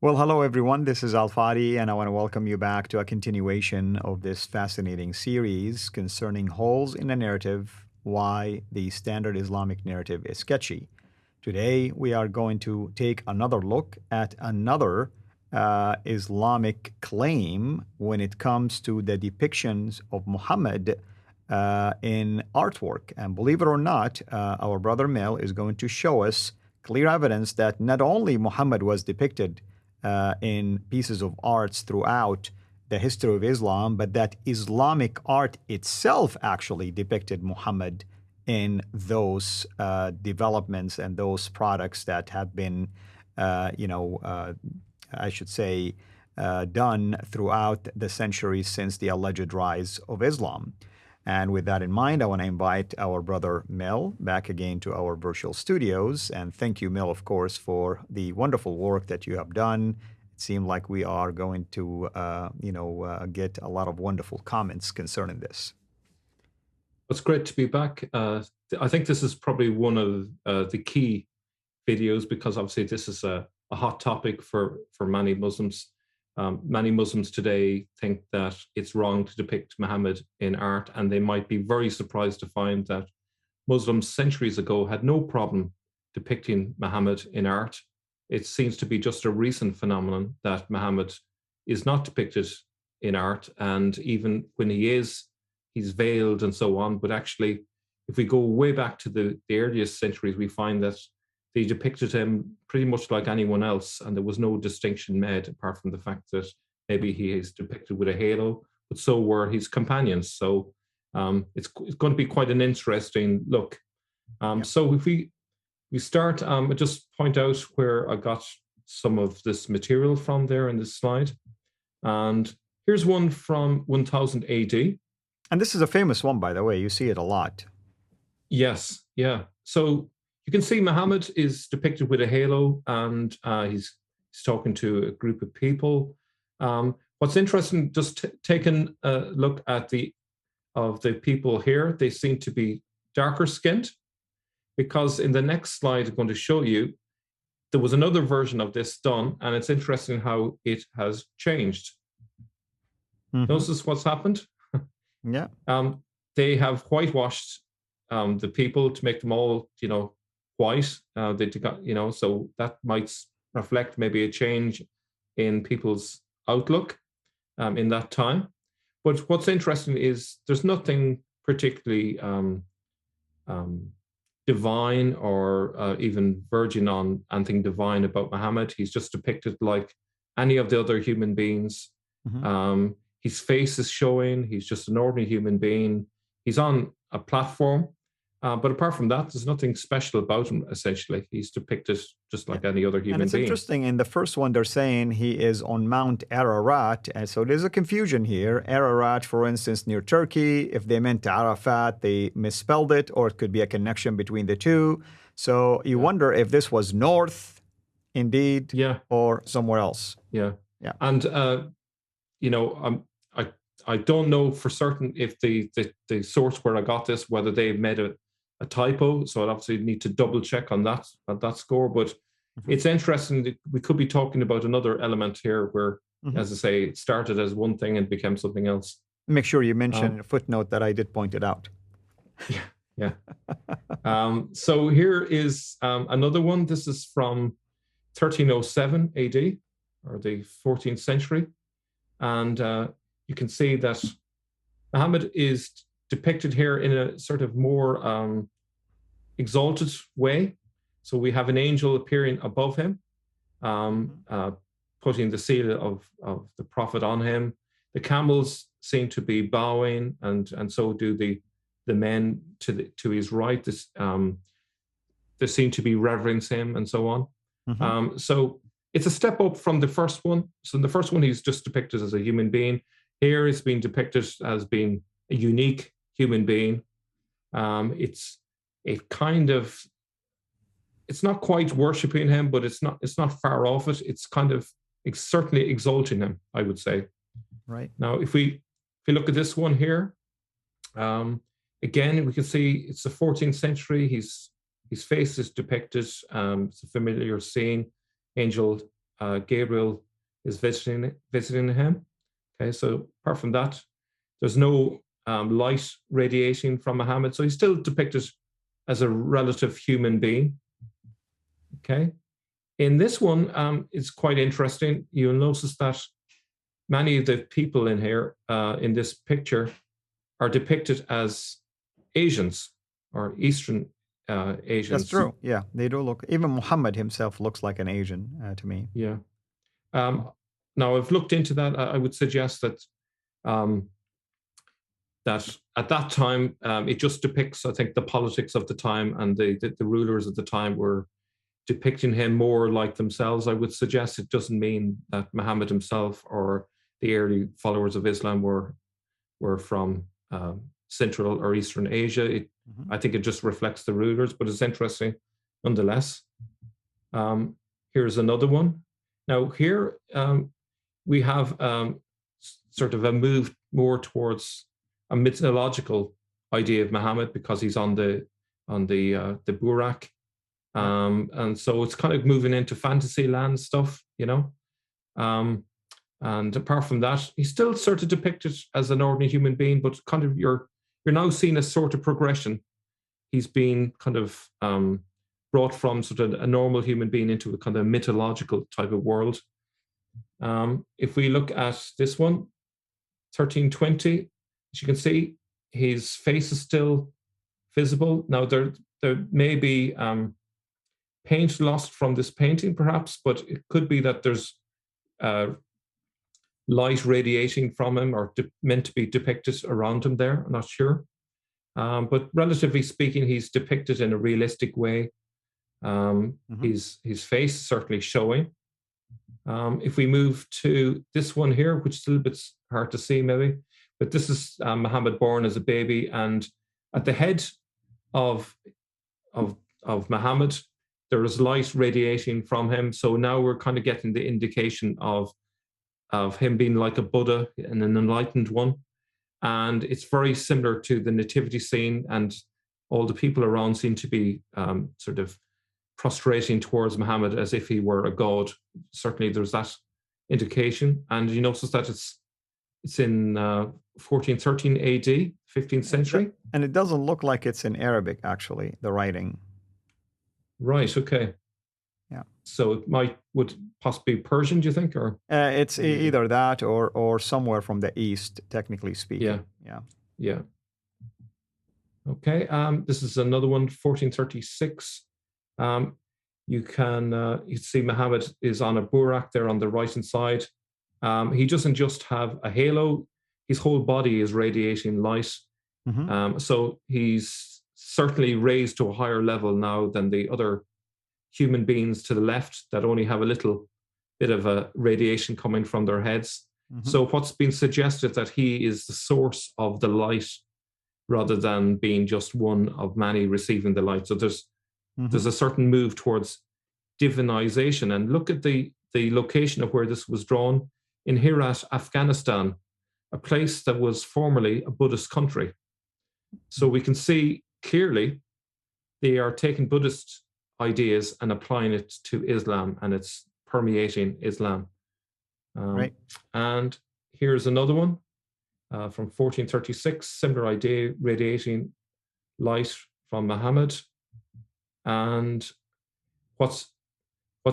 Well, hello everyone. This is Fadi, and I want to welcome you back to a continuation of this fascinating series concerning holes in the narrative, why the standard Islamic narrative is sketchy. Today, we are going to take another look at another Islamic claim when it comes to the depictions of Muhammad in artwork. And believe it or not, our brother Mel is going to show us clear evidence that not only Muhammad was depicted in pieces of arts throughout the history of Islam, but that Islamic art itself actually depicted Muhammad in those developments and those products that have been, I should say, done throughout the centuries since the alleged rise of Islam. And with that in mind, I want to invite our brother Mel back again to our virtual studios. And thank you, Mel, of course, for the wonderful work that you have done. It seemed like we are going to, get a lot of wonderful comments concerning this. It's great to be back. I think this is probably one of the key videos because obviously this is a hot topic for many Muslims. Many Muslims today think that it's wrong to depict Muhammad in art, and they might be very surprised to find that Muslims centuries ago had no problem depicting Muhammad in art. It seems to be just a recent phenomenon that Muhammad is not depicted in art, and even when he is, he's veiled and so on. But actually, if we go way back to the earliest centuries, we find that they depicted him pretty much like anyone else, and there was no distinction made apart from the fact that maybe he is depicted with a halo, but so were his companions. So it's going to be quite an interesting look. So if we start, I just point out where I got some of this material from there in this slide. And here's one from 1000 AD. And this is a famous one, by the way. You see it a lot. Yes, yeah. So you can see Muhammad is depicted with a halo, and he's talking to a group of people. What's interesting, just taking a look at the people here, they seem to be darker skinned, because in the next slide I'm going to show you, there was another version of this done, and it's interesting how it has changed. Notice what's happened? Yeah. They have whitewashed the people to make them all, white. They got, so that might reflect maybe a change in people's outlook in that time. But what's interesting is there's nothing particularly divine or even verging on anything divine about Muhammad. He's just depicted like any of the other human beings. His face is showing. He's just an ordinary human being. He's on a platform. But apart from that, there's nothing special about him, essentially. He's depicted just like any other human being. And it's interesting, in the first one, they're saying he is on Mount Ararat. And so there's a confusion here. Ararat, for instance, near Turkey. If they meant Arafat, they misspelled it, or it could be a connection between the two. So you wonder if this was north, indeed, or somewhere else. Yeah. And, I don't know for certain if the source where I got this, whether they made a typo. So I'd obviously need to double check on that score. But it's interesting that we could be talking about another element here where, as I say, it started as one thing and became something else. Make sure you mention a footnote that I did point it out. Yeah. So here is another one. This is from 1307 AD, or the 14th century. And you can see that Muhammad is depicted here in a sort of more exalted way. So we have an angel appearing above him, putting the seal of the prophet on him. The camels seem to be bowing, and so do the men to his right. They seem to be reverencing him, and so on. So it's a step up from the first one. So in the first one, he's just depicted as a human being. Here, it's being depicted as being a unique human being. It's not quite worshiping him, but it's not far off it. It's certainly exalting him, I would say. Right. Now, if we look at this one here, again, we can see it's the 14th century. His face is depicted. It's a familiar scene. Angel Gabriel is visiting him. Okay, so apart from that, there's no light radiating from Muhammad, so he's still depicted as a relative human being. Okay, in this one, it's quite interesting. You'll notice that many of the people in here, in this picture, are depicted as Asians or Eastern That's Asians. true. Yeah, they do look. Even Muhammad himself looks like an Asian to me. Yeah. Now, I've looked into that. I would suggest that um, that at that time, it just depicts, I think, the politics of the time, and the rulers of the time were depicting him more like themselves. I would suggest it doesn't mean that Muhammad himself or the early followers of Islam were from Central or Eastern Asia. I think it just reflects the rulers, but it's interesting nonetheless. Here's another one. Now here we have sort of a move more towards a mythological idea of Muhammad, because he's on the Burak, and so it's kind of moving into fantasy land stuff, you know. And apart from that, he's still sort of depicted as an ordinary human being, but kind of you're now seeing a sort of progression. He's been kind of brought from sort of a normal human being into a kind of mythological type of world. If we look at this one, 1320, as you can see, his face is still visible. Now there may be paint lost from this painting, perhaps, but it could be that there's light radiating from him, or meant to be depicted around him there. I'm not sure. But relatively speaking, he's depicted in a realistic way. His face is certainly showing. If we move to this one here, which is a little bit hard to see maybe, but this is Muhammad born as a baby, and at the head of Muhammad, there is light radiating from him. So now we're kind of getting the indication of him being like a Buddha and an enlightened one. And it's very similar to the nativity scene, and all the people around seem to be sort of prostrating towards Muhammad as if he were a god. Certainly there's that indication. And you notice that it's in 1413 AD, 15th century. And it doesn't look like it's in Arabic, actually, the writing. Right, okay. Yeah. So it would possibly be Persian, do you think? Or it's either that or somewhere from the East, technically speaking. Yeah. Okay, this is another one, 1436. You can see Muhammad is on a burak there on the right-hand side. He doesn't just have a halo, his whole body is radiating light. So he's certainly raised to a higher level now than the other human beings to the left that only have a little bit of a radiation coming from their heads. So what's been suggested that he is the source of the light rather than being just one of many receiving the light. So there's a certain move towards divinization. And look at the location of where this was drawn in Qira'at, Afghanistan, a place that was formerly a Buddhist country. So we can see clearly they are taking Buddhist ideas and applying it to Islam, and it's permeating Islam. Right. And here's another one from 1436, similar idea, radiating light from Muhammad. And what's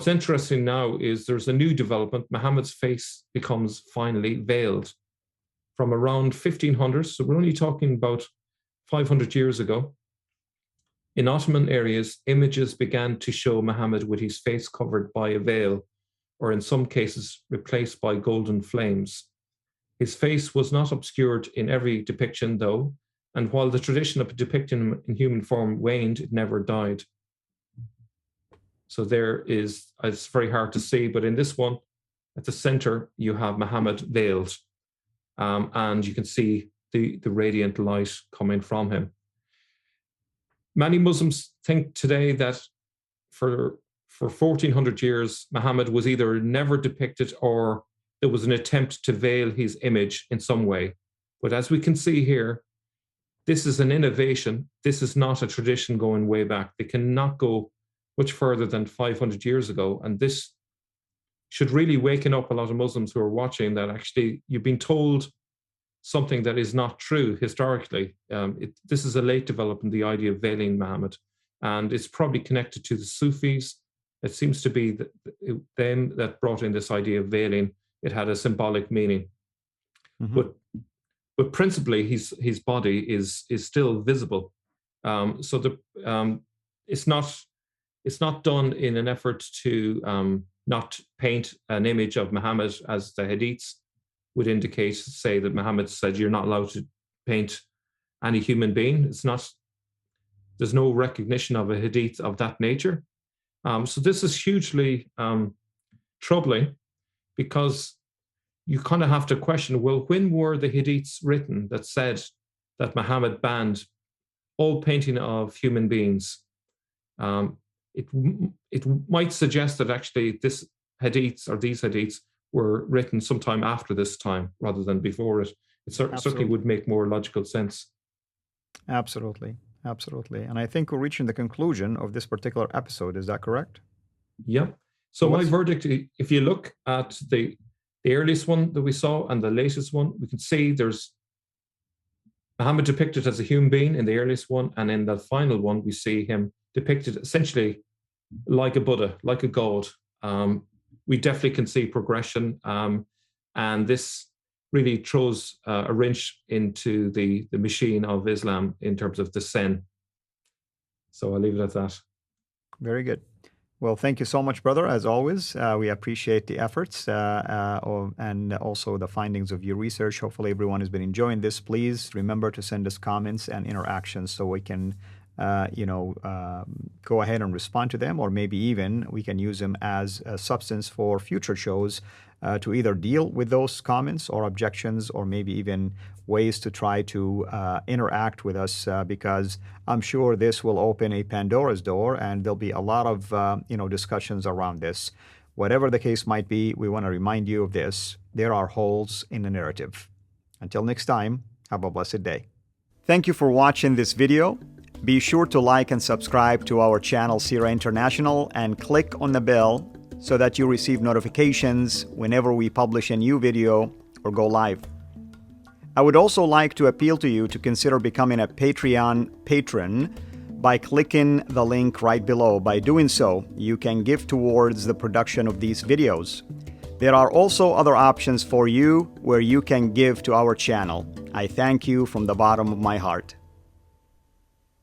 interesting now is there's a new development. Muhammad's face becomes finally veiled from around 1500. So we're only talking about 500 years ago. In Ottoman areas, images began to show Muhammad with his face covered by a veil, or in some cases replaced by golden flames. His face was not obscured in every depiction, though, and while the tradition of depicting him in human form waned, it never died. So there is, it's very hard to see, but in this one, at the center, you have Muhammad veiled, and you can see the radiant light coming from him. Many Muslims think today that for 1400 years, Muhammad was either never depicted or there was an attempt to veil his image in some way. But as we can see here, this is an innovation. This is not a tradition going way back. They cannot go much further than 500 years ago. And this should really waken up a lot of Muslims who are watching that actually you've been told something that is not true historically. This is a late development, the idea of veiling Muhammad, and it's probably connected to the Sufis. It seems to be them that brought in this idea of veiling. It had a symbolic meaning, but principally his body is still visible. It's not done in an effort to not paint an image of Muhammad, as the hadiths would indicate, say that Muhammad said you're not allowed to paint any human being. There's no recognition of a hadith of that nature. So this is hugely troubling, because you kind of have to question, well, when were the hadiths written that said that Muhammad banned all painting of human beings? It might suggest that actually these hadiths were written sometime after this time rather than before it. It certainly would make more logical sense. Absolutely. And I think we're reaching the conclusion of this particular episode. Is that correct? Yeah. So my verdict, if you look at the earliest one that we saw and the latest one, we can see there's Muhammad depicted as a human being in the earliest one, and in the final one, we see him depicted essentially like a Buddha, like a god. We definitely can see progression, and this really throws a wrench into the machine of Islam in terms of the sin. So I'll leave it at that. Very good. Well, thank you so much, brother. As always, we appreciate the efforts and also the findings of your research. Hopefully everyone has been enjoying this. Please remember to send us comments and interactions so we can go ahead and respond to them, or maybe even we can use them as a substance for future shows to either deal with those comments or objections, or maybe even ways to try to interact with us, because I'm sure this will open a Pandora's door and there'll be a lot of discussions around this. Whatever the case might be, we want to remind you of this. There are holes in the narrative. Until next time, have a blessed day. Thank you for watching this video. Be sure to like and subscribe to our channel CIRA International and click on the bell so that you receive notifications whenever we publish a new video or go live. I would also like to appeal to you to consider becoming a Patreon patron by clicking the link right below. By doing so, you can give towards the production of these videos. There are also other options for you where you can give to our channel. I thank you from the bottom of my heart.